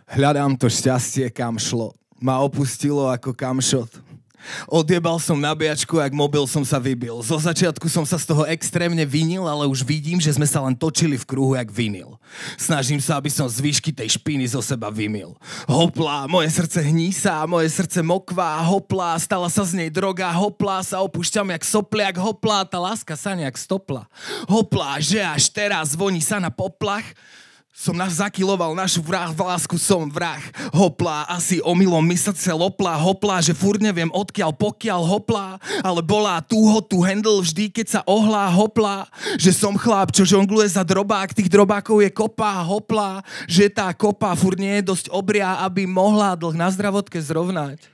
Hľadám to šťastie, kam šlo. Ma opustilo ako kamšot. Odjebal som nabíjačku, jak mobil som sa vybil. Zo začiatku som sa z toho extrémne vinil, ale už vidím, že sme sa len točili v kruhu jak vinyl. Snažím sa, aby som zvyšky tej špiny zo seba vymil. Hoplá, moje srdce hnísa, moje srdce mokvá, hoplá, stala sa z nej droga, hoplá, sa opúšťam jak sopliak, hoplá, tá láska sa nejak stopla. Hoplá, že až teraz voní sa na poplach. Som nás zakiloval našu lásku, som vrah. Hoplá, asi omylom mi srdce loplá. Hoplá, že furt neviem odkiaľ pokiaľ hoplá. Ale bolá túho tu handle vždy, keď sa ohlá. Hoplá, že som chlap, čo žongluje za drobák. Tých drobákov je kopa. Hoplá, že tá kopa furt nie je dosť obria, aby mohla dlh na zdravotke zrovnať.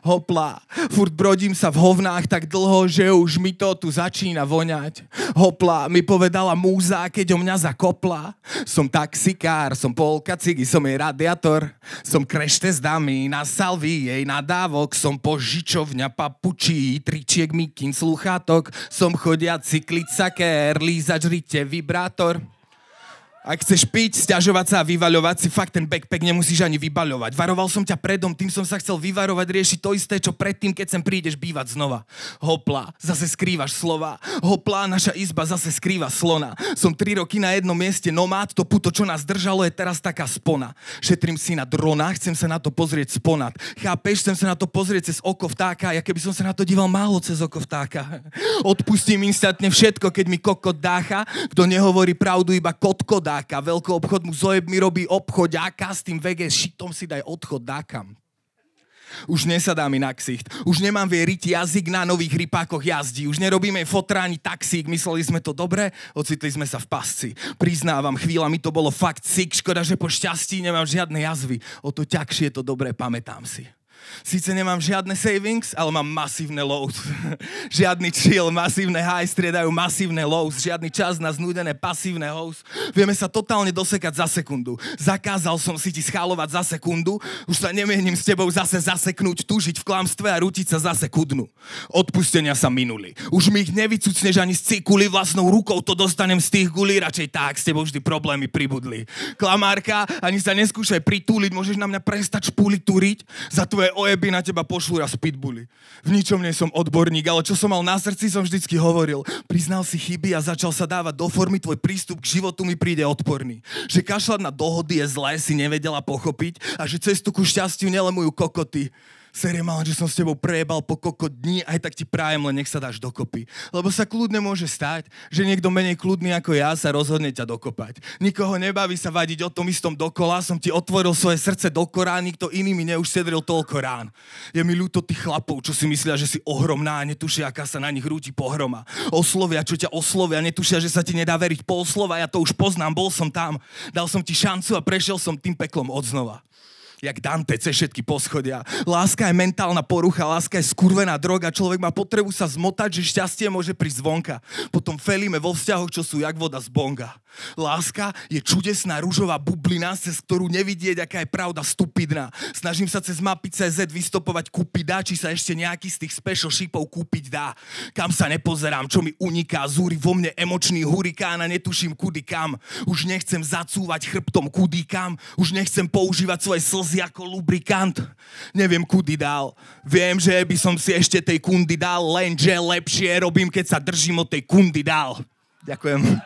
Hoplá, furt brodím sa v hovnách tak dlho, že už mi to tu začína voňať. Hoplá, mi povedala múza, keď o mňa zakopla. Som taxikár, som polka cigy, som jej radiátor. Som krešte s dámy, na salví jej nadávok. Som požičovňa papučí, tričiek mikin, sluchátok. Som chodiaci klicakér, lízač rite, vibrátor. Ak chceš piť, sťažovať sa a vyvaľovať si, fakt ten backpack nemusíš ani vybaľovať. Varoval som ťa predom, tým som sa chcel vyvarovať, riešiť to isté, čo predtým, keď sem prídeš bývať znova. Hoplá, zase skrývaš slova. Hoplá, naša izba zase skrýva slona. Som 3 roky na jednom mieste nomád, to puto, čo nás držalo, je teraz taká spona. Šetrím si na dronách, chcem sa na to pozrieť sponad. Chápeš, chcem sa na to pozrieť cez oko vtáka, ja keby som sa na to díval málo cez oko vtáka. Odpustím instantne všetko, keď mi kokot dácha, kto nehovorí pravdu, iba kotko dá. Veľký obchod mu zojeb mi robí obchoďáka, s tým vege šitom si daj odchod dákam. Už nesadá mi na ksicht, už nemám vieriť jazyk, na nových rypákoch jazdí, už nerobíme fotra ani taxík, mysleli sme to dobre, ocitli sme sa v pasci. Priznávam, chvíľami to bolo fakt sik, škoda, že po šťastí nemám žiadne jazvy, o to ťažšie je to dobre, pamätám si. Síce nemám žiadne savings, ale mám masívne lows. Žiadny chill, masívne high striedajú masívne lows. Žiadny čas na znúdené pasívne house. Vieme sa totálne dosekať za sekundu. Zakázal som si ti schálovať za sekundu. Už sa nemienim s tebou zase zaseknúť, túžiť v klamstve a rútiť sa zase kudnu. Odpustenia sa minuli. Už mi ich nevycucneš ani z cikuli, vlastnou rukou to dostanem z tých gulí. Radšej tak, s tebou vždy problémy pribudli. Klamárka, ani sa neskúšaj pritúliť, môžeš na mňa prestať špúliť turiť. Za tvoje ojeby na teba pošlú raz pitbully. V ničom nie som odborník, ale čo som mal na srdci, som vždycky hovoril. Priznal si chyby a začal sa dávať do formy, tvoj prístup k životu mi príde odporný. Že kašľať na dohody je zlé, si nevedela pochopiť a že cestu ku šťastiu nelemujú kokoty. Série mal, že som s tebou prejebal po kokot dní, aj tak ti prajem, len nech sa dáš dokopy. Lebo sa kľudne môže stať, že niekto menej kľudný ako ja sa rozhodne ťa dokopať. Nikoho nebaví sa vadiť o tom istom dokola, som ti otvoril svoje srdce do Korán, nikto iný mi neušsedril toľko rán. Je mi ľúto tých chlapov, čo si myslia, že si ohromná a netušia, aká sa na nich rúti pohroma. Oslovia, čo ťa oslovia, netušia, že sa ti nedá veriť pol slova, ja to už poznám, bol som tam. Dal som ti šancu a prešiel som tým peklom odznova. Jak Dante, cez všetky poschodia. Láska je mentálna porucha, láska je skurvená droga, človek má potrebu sa zmotať, že šťastie môže prísť zvonka. Potom felíme vo vzťahoch, čo sú jak voda z bonga. Láska je čudesná ružová bublina, cez ktorú nevidieť, aká je pravda stupidná. Snažím sa cez mapy CZ vystopovať Cupida, či sa ešte nejaký z tých special shipov kúpiť dá. Kam sa nepozerám, čo mi uniká, zúri vo mne emočný hurikán a netuším kudy kam. Už nechcem zacúvať chrbtom kudy kam, už nechcem používať svoje slzy ako lubrikant. Neviem kudy dál. Viem, že by som si ešte tej kundy dal, lenže lepšie robím, keď sa držím od tej kundy dál. Ďakujem.